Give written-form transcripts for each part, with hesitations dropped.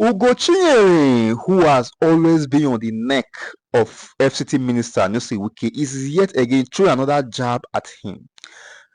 Ugochinyere, who has always been on the neck of FCT Minister Nnamdi Wike, is yet again throwing another jab at him.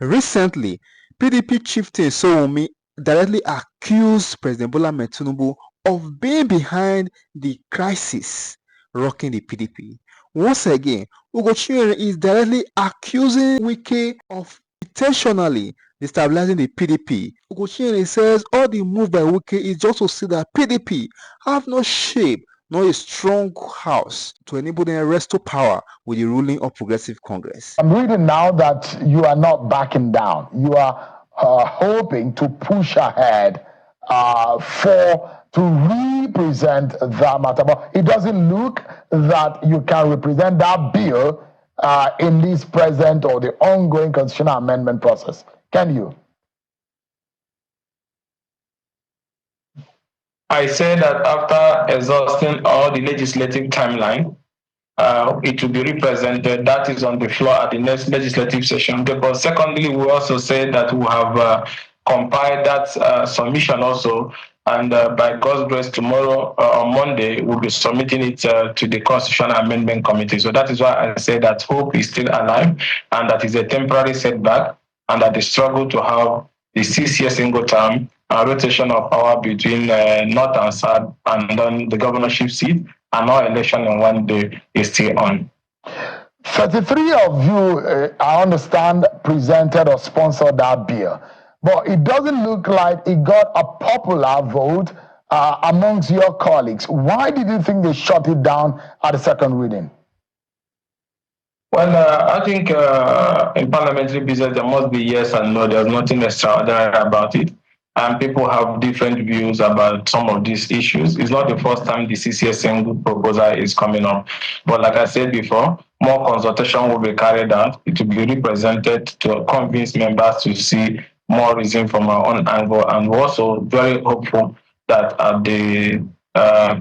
Recently, PDP chieftain Sowunmi directly accused President Bola Ahmed Tinubu of being behind the crisis rocking the PDP. Once again, Ugochinyere is directly accusing Wike of intentionally destabilizing the PDP. Ugochinyere says all the move by Wike is just to see that PDP have no shape nor a strong house to enable them to restore power with the ruling of Progressive Congress. I'm reading now that you are not backing down. You are hoping to push ahead to represent that matter. But it doesn't look that you can represent that bill in this present or the ongoing constitutional amendment process. Can you? I say that after exhausting all the legislative timeline, it will be represented. That is on the floor at the next legislative session. Because secondly, we also say that we have compiled that submission also, and by God's grace, tomorrow on Monday, we'll be submitting it to the Constitutional Amendment Committee. So that is why I say that hope is still alive, and that is a temporary setback, and that the struggle to have the 6 year single term rotation of power between North and South, and then the governorship seat, and our election in one day is still on. 33 of you, I understand, presented or sponsored that bill, but it doesn't look like it got a popular vote amongst your colleagues. Why did you think they shut it down at the second reading? Well, I think in parliamentary business, there must be yes and no. There's nothing extraordinary about it. And people have different views about some of these issues. It's not the first time the CCS single proposal is coming up. But like I said before, more consultation will be carried out. It will be represented to convince members to see more reason from our own angle. And we're also very hopeful that at the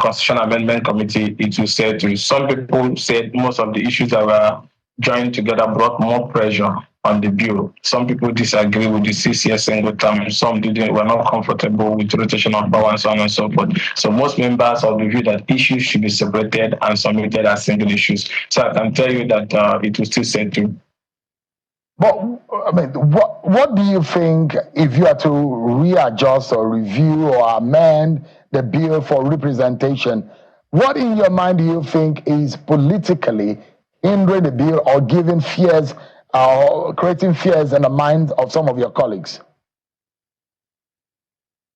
Constitutional Amendment Committee, it will say to some people said most of the issues that were joined together brought more pressure on the bill. Some people disagree with the 6 year single term. Some were not comfortable with rotation of power and so on and so forth. So most members of the view that issues should be separated and submitted as single issues. So I can tell you that it will still set through. But I mean, what do you think if you are to readjust or review or amend the bill for representation? What in your mind do you think is politically hindering the bill or giving fears, creating fears in the minds of some of your colleagues?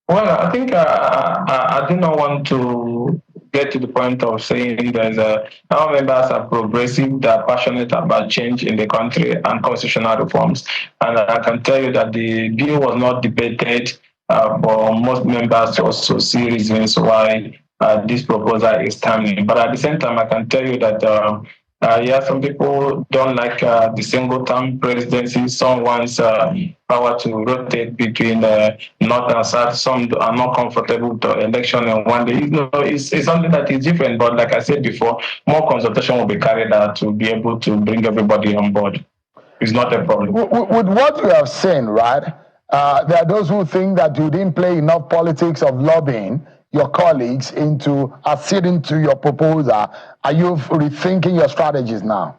Well, I think I do not want to get to the point of saying our members are progressive, they are passionate about change in the country and constitutional reforms. And I can tell you that the bill was not debated for most members to also see reasons why this proposal is timely. But at the same time, I can tell you that some people don't like the single-term presidency. Some want power to rotate between North and South. Some are not comfortable with the election in one day. It's something that is different. But like I said before, more consultation will be carried out to be able to bring everybody on board. It's not a problem. With what you have seen, right, there are those who think that you didn't play enough politics of lobbying your colleagues into acceding to your proposal. Are you rethinking your strategies now?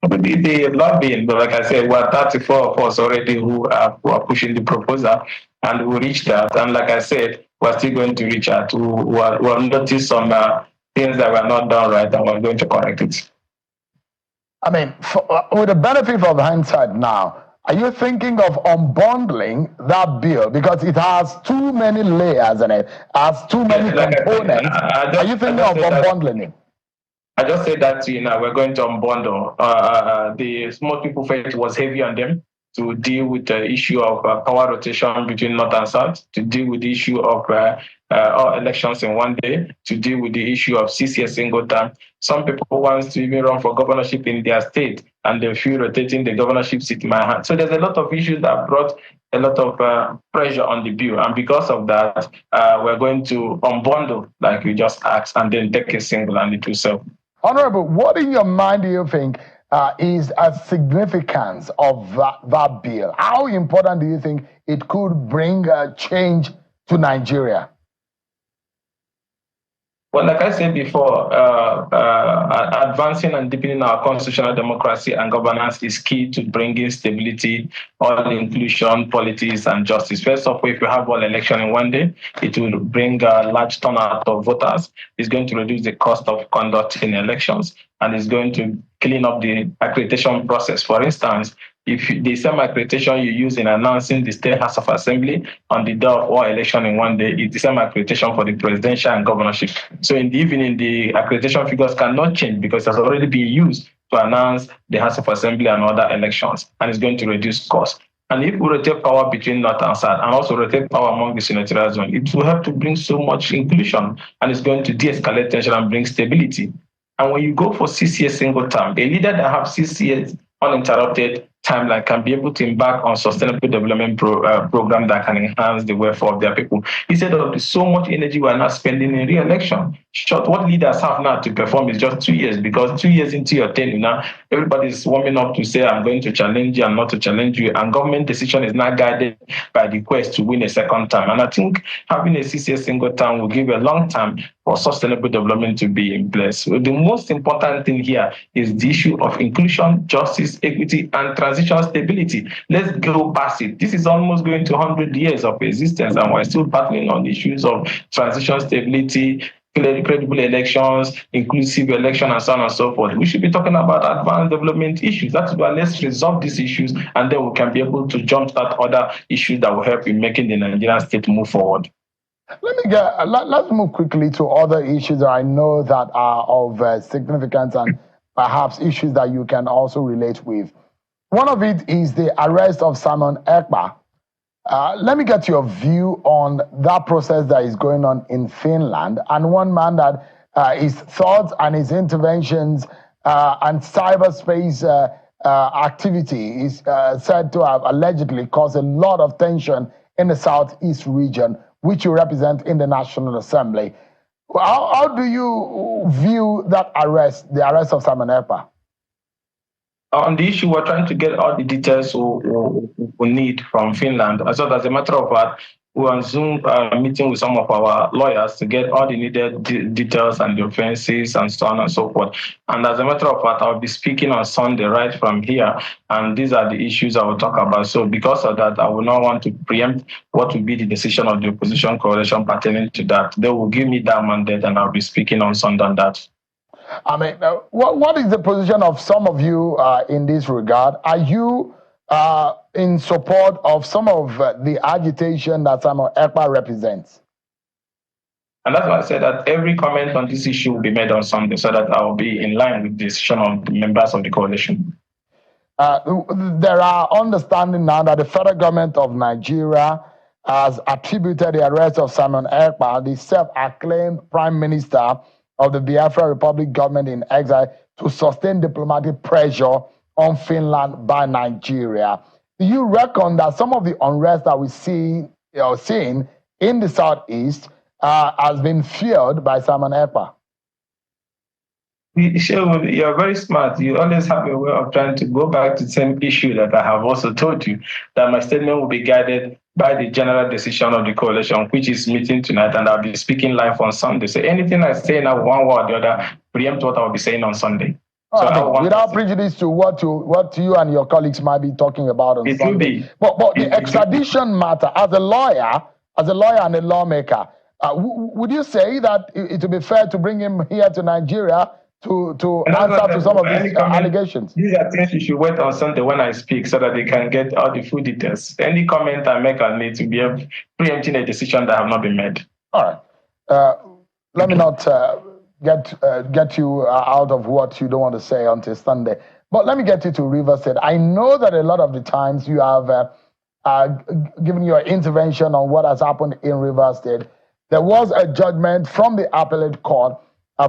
The lobbying, but like I said, we're 34 of us already who are pushing the proposal, and we reached out. And like I said, we're still going to reach out. We'll notice some things that were not done right, and we're going to correct it. I mean, with the benefit of hindsight now, are you thinking of unbundling that bill because it has too many layers in it, has too many components? Are you thinking of unbundling it? I just said that to you now. We're going to unbundle. The small people felt it was heavy on them to deal with the issue of power rotation between North and South, to deal with the issue of all elections in one day, to deal with the issue of 6 year single term. Some people want to even run for governorship in their state, and they feel rotating the governorship seat in my hand. So there's a lot of issues that brought a lot of pressure on the bill. And because of that, we're going to unbundle, like you just asked, and then take a single and it will sell. Honorable, what in your mind do you think is a significance of that bill? How important do you think it could bring a change to Nigeria? Well, like I said before, advancing and deepening our constitutional democracy and governance is key to bringing stability, all inclusion, politics, and justice. First of all, if you have all election in one day, it will bring a large turnout of voters. It's going to reduce the cost of conducting elections, and it's going to clean up the accreditation process. For instance, if the same accreditation you use in announcing the State House of Assembly on the day of all election in one day is the same accreditation for the presidential and governorship. So in the evening, the accreditation figures cannot change because it has already been used to announce the House of Assembly and other elections, and it's going to reduce costs. And if we rotate power between North and South and also rotate power among the senatorial zone, it will help to bring so much inclusion, and it's going to de-escalate tension and bring stability. And when you go for 6 years single term, a leader that have 6 years uninterrupted timeline can be able to embark on sustainable development program that can enhance the welfare of their people. Instead of so much energy we are not spending in re-election. Short, what leaders have now to perform is just 2 years, because 2 years into your tenure now, everybody is warming up to say, I'm going to challenge you and not to challenge you. And government decision is not guided by the quest to win a second term. And I think having a 6 year single term will give a long term for sustainable development to be in place. So the most important thing here is the issue of inclusion, justice, equity, and transitional stability. Let's go past it. This is almost going to 100 years of existence, and we're still battling on issues of transition stability, credible elections, inclusive election, and so on and so forth. We should be talking about advanced development issues. That's why let's resolve these issues, and then we can be able to jumpstart other issues that will help in making the Nigerian state move forward. Let's move quickly to other issues that I know that are of significance and perhaps issues that you can also relate with. One of it is the arrest of Simon Ekpa. Let me get your view on that process that is going on in Finland, and one man that his thoughts and his interventions and cyberspace activity is said to have allegedly caused a lot of tension in the Southeast region, which you represent in the National Assembly. How do you view that arrest, the arrest of Simon Ekpa? On the issue, we're trying to get all the details we need from Finland. So as a matter of fact, we're on Zoom meeting with some of our lawyers to get all the needed details and the offenses and so on and so forth. And as a matter of fact, I'll be speaking on Sunday right from here, and these are the issues I will talk about. So because of that, I will not want to preempt what will be the decision of the opposition coalition pertaining to that. They will give me that mandate, and I'll be speaking on Sunday on that. I mean, what is the position of some of you in this regard? Are you in support of some of the agitation that Simon Ekpa represents? And that's why I said that every comment on this issue will be made on Sunday, so that I will be in line with the decision of the members of the coalition. There are understanding now that the federal government of Nigeria has attributed the arrest of Simon Ekpa, the self-acclaimed prime minister of the Biafra Republic government in exile, to sustain diplomatic pressure on Finland by Nigeria. Do you reckon that some of the unrest that we see, seeing in the Southeast has been fueled by Simon Ekpa? You're very smart. You always have a way of trying to go back to the same issue that I have also told you, that my statement will be guided by the general decision of the coalition, which is meeting tonight, and I'll be speaking live on Sunday. So anything I say now, one word or the other, preempt what I'll be saying on Sunday. So without prejudice to what you and your colleagues might be talking about on Sunday. But the extradition matter, as a lawyer and a lawmaker, would you say that it would be fair to bring him here to Nigeria to answer to some of these allegations? These are things you should wait on Sunday when I speak, so that they can get all the full details. Any comment I make on it to be preempting a decision that have not been made. All right. Let me not get you out of what you don't want to say until Sunday. But let me get you to Rivers State. I know that a lot of the times you have given your intervention on what has happened in Rivers State. There was a judgment from the appellate court,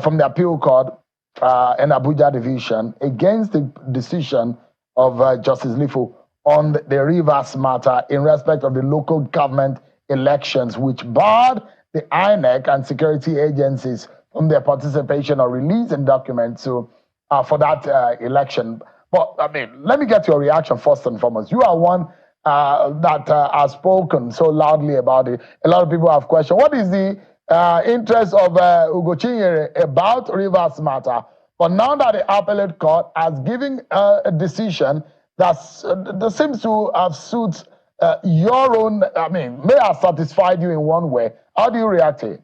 from the appeal court, in Abuja division against the decision of Justice Lifu on the Rivers matter in respect of the local government elections, which barred the INEC and security agencies from their participation or releasing documents for that election. But I mean, let me get your reaction first and foremost. You are one that has spoken so loudly about it. A lot of people have questioned. What is the interest of Ugochinyere about Rivers matter. But now that the appellate court has given a decision that seems to have suited your own, may have satisfied you in one way. How do you react to it?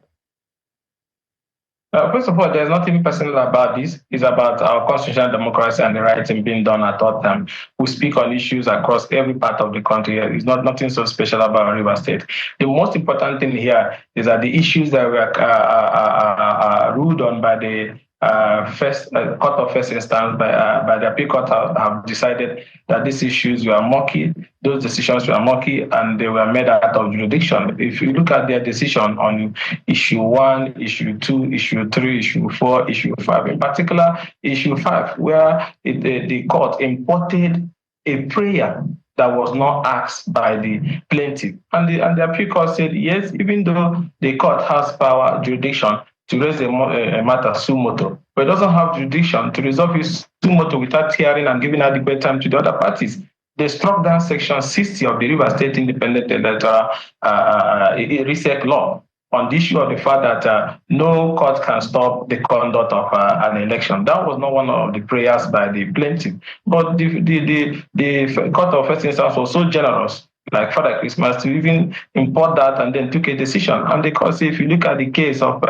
First of all, there's nothing personal about this. It's about our constitutional democracy and the right thing being done at all times. We speak on issues across every part of the country. It's nothing so special about Rivers State. The most important thing here is that the issues that were ruled on by the court of first instance by the appeal court have decided that these issues were murky, those decisions were murky, and they were made out of jurisdiction. If you look at their decision on issue 1, issue 2, issue 3, issue 4, issue 5, in particular issue 5, where the court imported a prayer that was not asked by the plaintiff. And the appeal court said, yes, even though the court has power, jurisdiction, to raise a matter suo motu, but it doesn't have jurisdiction to resolve his suo motu without hearing and giving adequate time to the other parties. They struck down Section 60 of the Rivers State Independent Electoral Reset Law on the issue of the fact that no court can stop the conduct of an election. That was not one of the prayers by the plaintiff, but the court of first instance was so generous, like Father Christmas, to even import that and then took a decision. And because if you look at the case of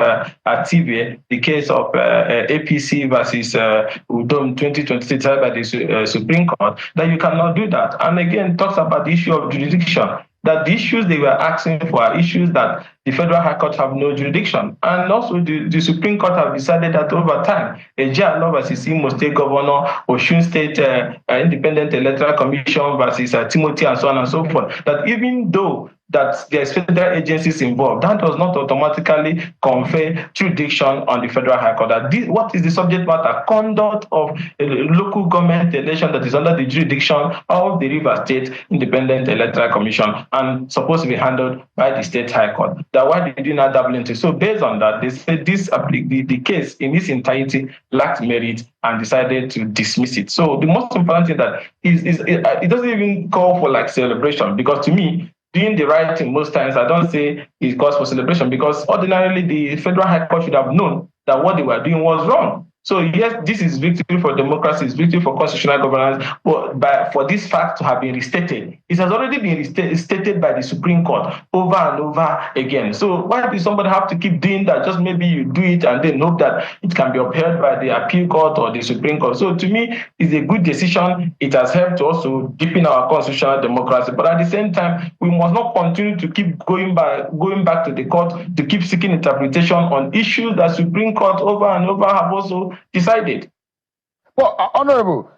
Ativie, the case of APC versus Udom 2023 decided by the Supreme Court, that you cannot do that. And again, talks about the issue of jurisdiction, that the issues they were asking for are issues that the Federal High Court have no jurisdiction. And also the Supreme Court have decided that over time, Ejia versus Imo State Governor, Osun State Independent Electoral Commission versus Timothy and so on and so forth, that even though that there's federal agencies involved, that does not automatically confer jurisdiction on the Federal High Court. That what is the subject matter? Conduct of a local government election that is under the jurisdiction of the Rivers State Independent Electoral Commission and supposed to be handled by the State High Court. That why did you not dabble into? So based on that, they said the case in its entirety lacked merit and decided to dismiss it. So the most important thing that it doesn't even call for like celebration, because to me, doing the right thing most times, I don't say it calls for celebration, because ordinarily the Federal High Court should have known that what they were doing was wrong. So yes, this is victory for democracy, it's victory for constitutional governance, but for this fact to have been restated, it has already been restated by the Supreme Court over and over again. So why do somebody have to keep doing that? Just maybe you do it and then hope that it can be upheld by the appeal court or the Supreme Court. So to me, it's a good decision. It has helped to also deepen our constitutional democracy. But at the same time, we must not continue to keep going back to the court to keep seeking interpretation on issues that Supreme Court over and over have also decided. Well, Honorable,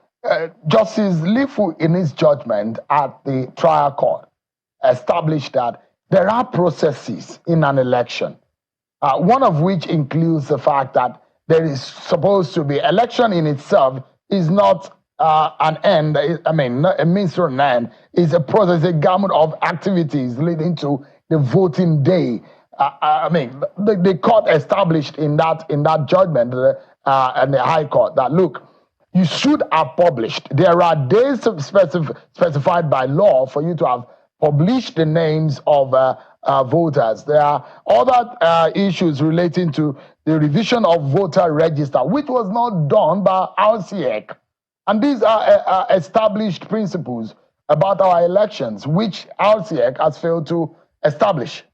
Justice Lifu, in his judgment at the trial court, established that there are processes in an election, one of which includes the fact that there is supposed to be election in itself is not an end, a means to an end, is a process, a gamut of activities leading to the voting day. The court established in that judgment and the High Court that, look, you should have published. There are days specified by law for you to have published the names of voters. There are other issues relating to the revision of voter register, which was not done by RCEC. And these are established principles about our elections, which RCEC has failed to establish.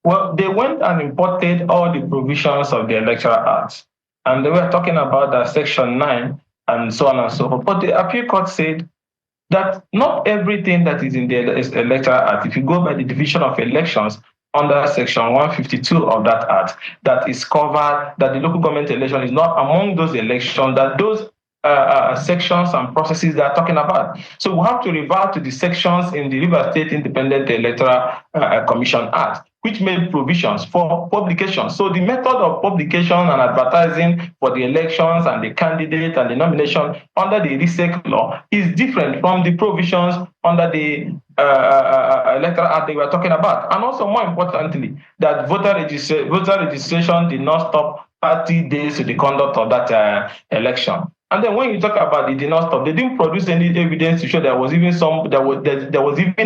Well, they went and imported all the provisions of the Electoral Act, and they were talking about that Section 9 and so on and so forth. But the appeal court said that not everything that is in the Electoral Act, if you go by the division of elections under Section 152 of that Act, that is covered, that the local government election is not among those elections, that those sections and processes they are talking about. So we have to revert to the sections in the Rivers State Independent Electoral Commission Act, which made provisions for publication. So the method of publication and advertising for the elections and the candidate and the nomination under the RISEC law is different from the provisions under the Electoral Act they were talking about. And also, more importantly, that voter registration did not stop 30 days to the conduct of that election. And then when you talk about it did not stop, they didn't produce any evidence to show there was even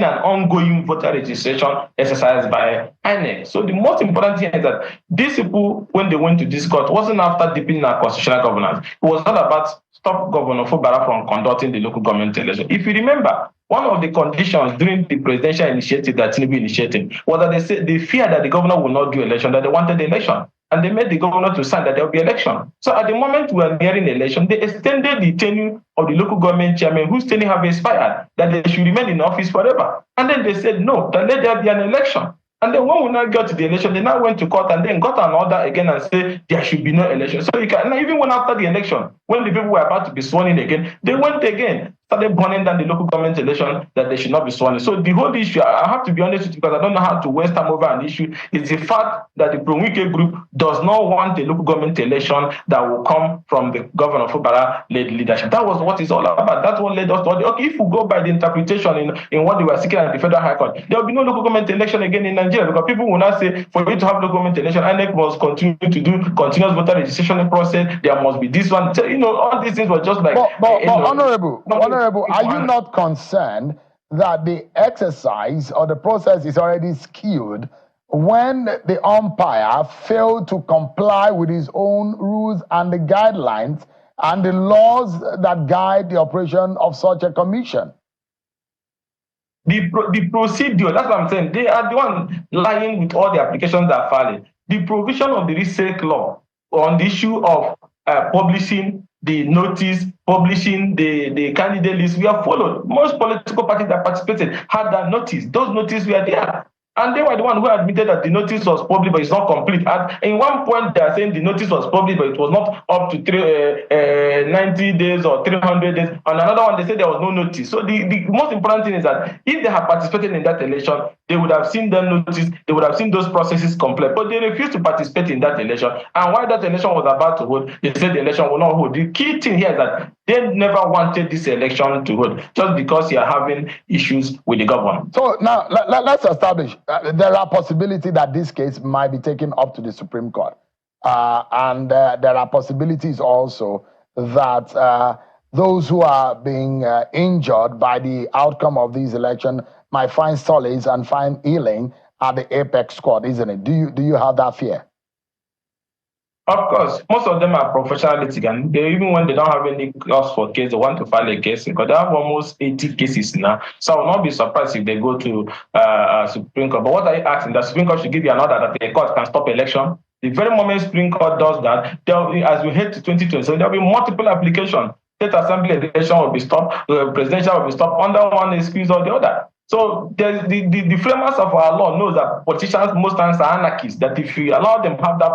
an ongoing voter registration exercise by INEC. So the most important thing is that these people, when they went to this court, wasn't after deepening our constitutional governance. It was not about stop Governor Fubara from conducting the local government election. If you remember, one of the conditions during the presidential initiative that Tinubu initiated was that they feared that the governor would not do election, that they wanted the election. And they made the governor to sign that there will be election. So at the moment we are nearing election, they extended the tenure of the local government chairman whose tenure have expired, that they should remain in office forever. And then they said, no, that let there be an election. And then when we now got to the election, they now went to court and then got an order again and said there should be no election. So you can, even when after the election, when the people were about to be sworn in again, they went again, started burning down the local government election that they should not be sworn in. So the whole issue, I have to be honest with you because I don't know how to waste time over an issue, is the fact that the Pro-Wike group does not want a local government election that will come from the governor Fubara-led leadership. That was what it's all about. That's what led us to, okay, if we go by the interpretation in what they were seeking at the Federal High Court, there will be no local government election again in Nigeria because people will not say, for you to have local government election, INEC must continue to do continuous voter registration process, there must be this one. So, all these things were just like... But Honorable, are you not concerned that the exercise or the process is already skewed when the umpire failed to comply with his own rules and the guidelines and the laws that guide the operation of such a commission? The procedure, that's what I'm saying. They are the one lying with all the applications that are filing. The provision of the RISEC law on the issue of publishing the notice, publishing the candidate list, we have followed. Most political parties that participated had that notice. Those notices were there. And they were the one who admitted that the notice was published, but it's not complete. And in one point, they are saying the notice was published, but it was not up to 90 days or 300 days. On another one, they said there was no notice. So the most important thing is that if they had participated in that election, they would have seen the notice, they would have seen those processes complete. But they refused to participate in that election. And while that election was about to hold, they said the election will not hold. The key thing here is that they never wanted this election to hold, just because you are having issues with the government. So now let's establish there are possibilities that this case might be taken up to the Supreme Court. And there are possibilities also that those who are being injured by the outcome of this election might find solace and find healing at the Apex Court, isn't it? Do you have that fear? Of course, most of them are professional litigants. Even when they don't have any cause for case, they want to file a case because they have almost 80 cases now. So I will not be surprised if they go to Supreme Court. But what I asking, the Supreme Court should give you an order that the court can stop election. The very moment Supreme Court does that, as we head to 2027, there will be multiple applications. State Assembly election will be stopped, presidential will be stopped under one excuse or the other. So the framers of our law knows that politicians most times are anarchists, that if you allow them have that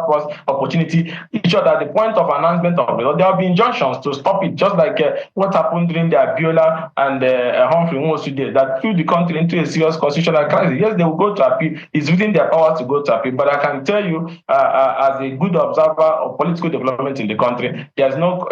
opportunity, each other at the point of announcement of the law, there will be injunctions to stop it, just like what happened during the Abiola and Humphrey Nwosu days, that threw the country into a serious constitutional crisis. Yes, they will go to appeal. It's within their powers to go to appeal. But I can tell you, as a good observer of political development in the country, there's no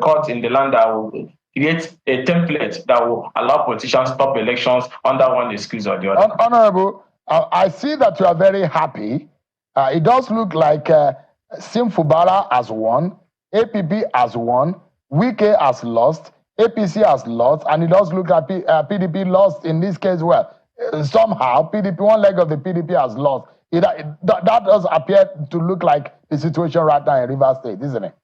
court in the land that will create a template that will allow politicians to stop elections under one excuse or the other. Honorable, I see that you are very happy. It does look like Fubara has won, APP has won, Wike has lost, APC has lost, and it does look like PDP lost in this case. Well, somehow PDP, one leg of the PDP has lost. That does appear to look like the situation right now in Rivers State, isn't it?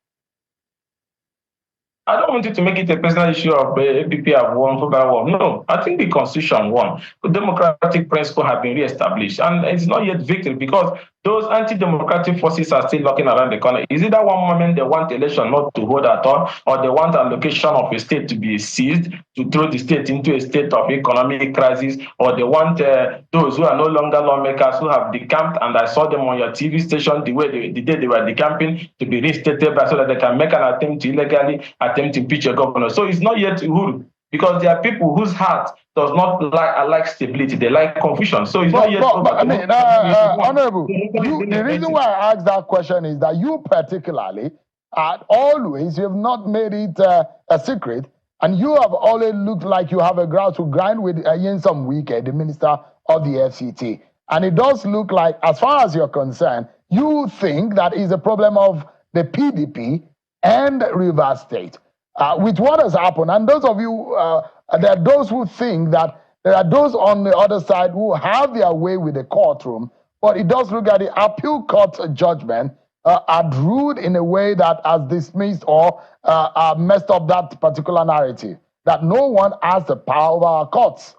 I don't want you to make it a personal issue of APP have won, Fubara won. No, I think the Constitution won. The democratic principle have been re-established, and it's not yet victory because those anti-democratic forces are still knocking around the corner. Is it that one moment they want election not to hold at all, or they want allocation of a state to be seized, to throw the state into a state of economic crisis, or they want those who are no longer lawmakers who have decamped, and I saw them on your TV station the day they were decamping, to be reinstated so that they can make an attempt to illegally attempt to impeach a governor. So it's not yet Uhuru, because there are people whose heart does not like stability, they like confusion. So it's not yet over. I mean, Honorable, the reason why I asked that question is that you particularly, always, you have not made it a secret, and you have always looked like you have a ground to grind with Nyesom Wike, the Minister of the FCT. And it does look like, as far as you're concerned, you think that is a problem of the PDP and Rivers State. with what has happened. And those of you, there are those who think that there are those on the other side who have their way with the courtroom, but it does look at the appeal court judgment had ruled in a way that has dismissed or messed up that particular narrative, that no one has the power of our courts.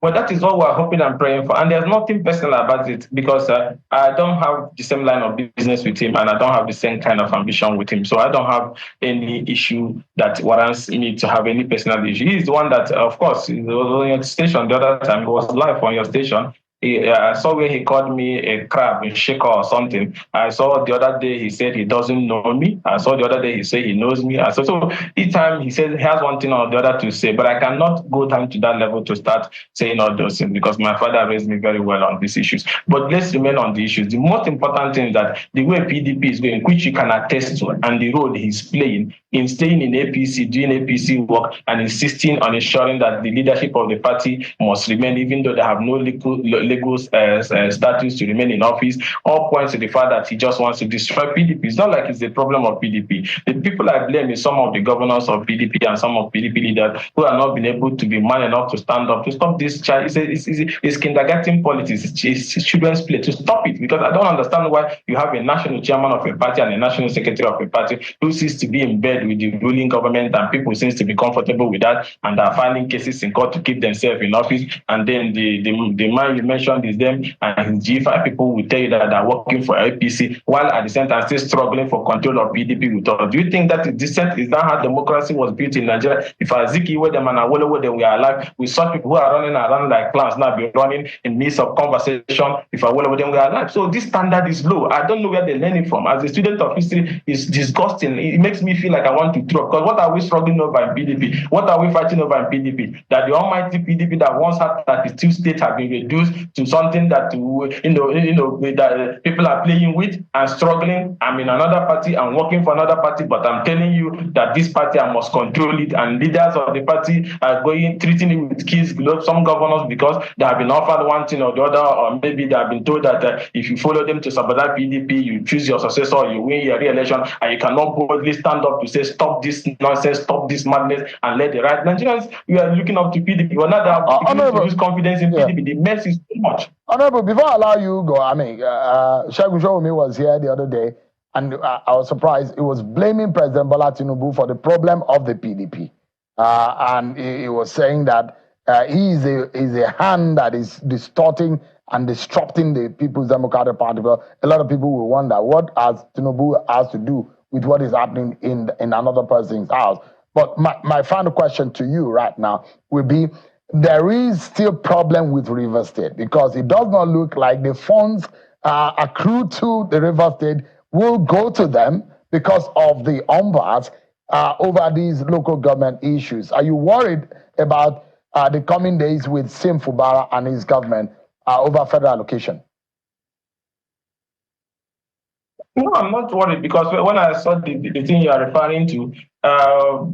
Well, that is what we're hoping and praying for. And there's nothing personal about it, because I don't have the same line of business with him, and I don't have the same kind of ambition with him. So I don't have any issue that warrants me to have any personal issue. He's the one that, of course, he was on your station the other time. He was live on your station. I saw where he called me a crab, a shaker or something. I saw the other day he said he doesn't know me. I saw the other day he said he knows me. So each time he says he has one thing or the other to say, but I cannot go down to that level to start saying all those things, because my father raised me very well on these issues. But let's remain on the issues. The most important thing is that the way PDP is going, which you can attest to, and the role he's playing in staying in APC, doing APC work, and insisting on ensuring that the leadership of the party must remain, even though they have no legal status to remain in office, all points to the fact that he just wants to destroy PDP. It's not like it's the problem of PDP. The people I blame is some of the governors of PDP and some of PDP leaders who have not been able to be man enough to stand up to stop this child. It's kindergarten politics. It's children's play, to stop it, because I don't understand why you have a national chairman of a party and a national secretary of a party who seems to be in bed with the ruling government, and people seems to be comfortable with that and are filing cases in court to keep themselves in office. And then the man you mentioned is them and his G5 people will tell you that they're working for APC, while at the same time still struggling for control of PDP with us. Do you think that is decent? Is that how democracy was built in Nigeria? If Azikiwe them and Awolowo them were alive, we saw people who are running around like clowns now be running in midst of conversation if Awolowo them were alive. So this standard is low. I don't know where they're learning from. As a student of history, it's disgusting. It makes me feel like I want to throw. Because what are we struggling over in PDP? What are we fighting over in PDP? That the almighty PDP that once had 32 states have been reduced to something that that people are playing with and struggling. I'm in another party, I'm working for another party, but I'm telling you that this party, I must control it. And leaders of the party are treating it with kids gloves. Some governors, because they have been offered one thing or the other, or maybe they have been told that if you follow them to sabotage PDP, you choose your successor, you win your re-election, and you cannot boldly stand up to say stop this nonsense, stop this madness, and let the right Nigerians, we are looking up to PDP. We're not to lose confidence in PDP. The mess is too much. Honorable, before I allow you go, I mean, Segun Showumi was here the other day, and I was surprised. He was blaming President Bola Tinubu for the problem of the PDP. And he was saying that he is a hand that is distorting and disrupting the People's Democratic Party. Well, a lot of people will wonder what has Tinubu has to do with what is happening in another person's house. But my final question to you right now will be, there is still problem with River State, because it does not look like the funds accrued to the River State will go to them because of the umpires over these local government issues. Are you worried about the coming days with Sim Fubara and his government over federal allocation? No, I'm not worried, because when I saw the thing you are referring to,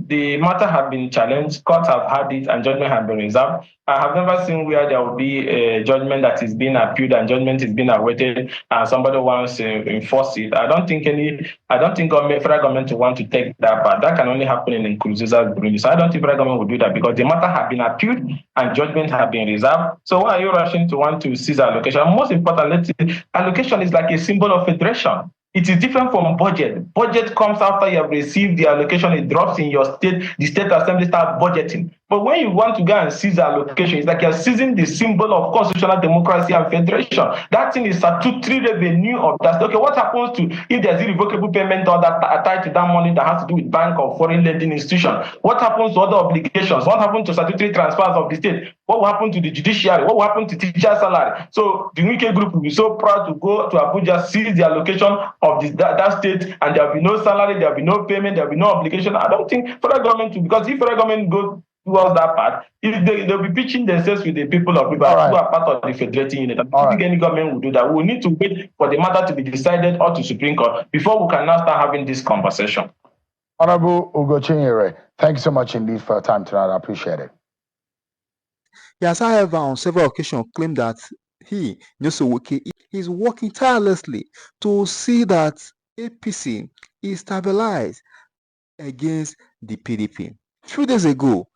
the matter have been challenged, courts have had it, and judgment have been reserved. I have never seen where there will be a judgment that is being appealed and judgment is being awaited, and somebody wants to enforce it. I don't think federal government will want to take that part. That can only happen in Nkurunziza's Burundi. So I don't think federal government will do that, because the matter have been appealed and judgment have been reserved. So why are you rushing to want to seize allocation? And most importantly, allocation is like a symbol of federation. It is different from budget. Budget comes after you have received the allocation, it drops in your state, the state assembly starts budgeting. But when you want to go and seize the allocation, it's like you're seizing the symbol of constitutional democracy and federation. That thing is statutory revenue of that. Okay, what happens to if there's irrevocable payment or that tied to that money that has to do with bank or foreign lending institution? What happens to other obligations? What happens to statutory transfers of the state? What will happen to the judiciary? What will happen to teacher salary? So the Wike group will be so proud to go to Abuja, seize the allocation of that state, and there will be no salary, there will be no payment, there will be no obligation. I don't think federal government will, because if federal government goes towards that part, they'll be pitching themselves with the people of River who are part of the federating unit. I don't think any government will do that. We will need to wait for the matter to be decided or to Supreme Court before we can now start having this conversation. Honorable Ugochinyere, thank you so much indeed for your time tonight. I appreciate it. Yes, however, on several occasions claimed that he, Nyesom, is working tirelessly to see that APC is stabilized against the PDP. A few days ago,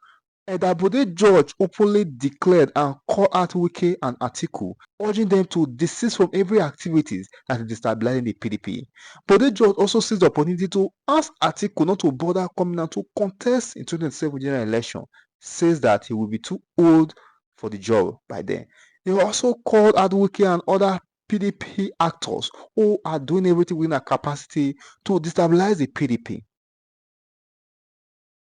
Edabode George openly declared and called out Wike and Atiku, urging them to desist from every activities that is destabilizing the PDP. Bode George also seized the opportunity to ask Atiku not to bother coming out to contest in 2027 general election, says that he will be too old for the job by then. He also called out Wike and other PDP actors who are doing everything within their capacity to destabilize the PDP.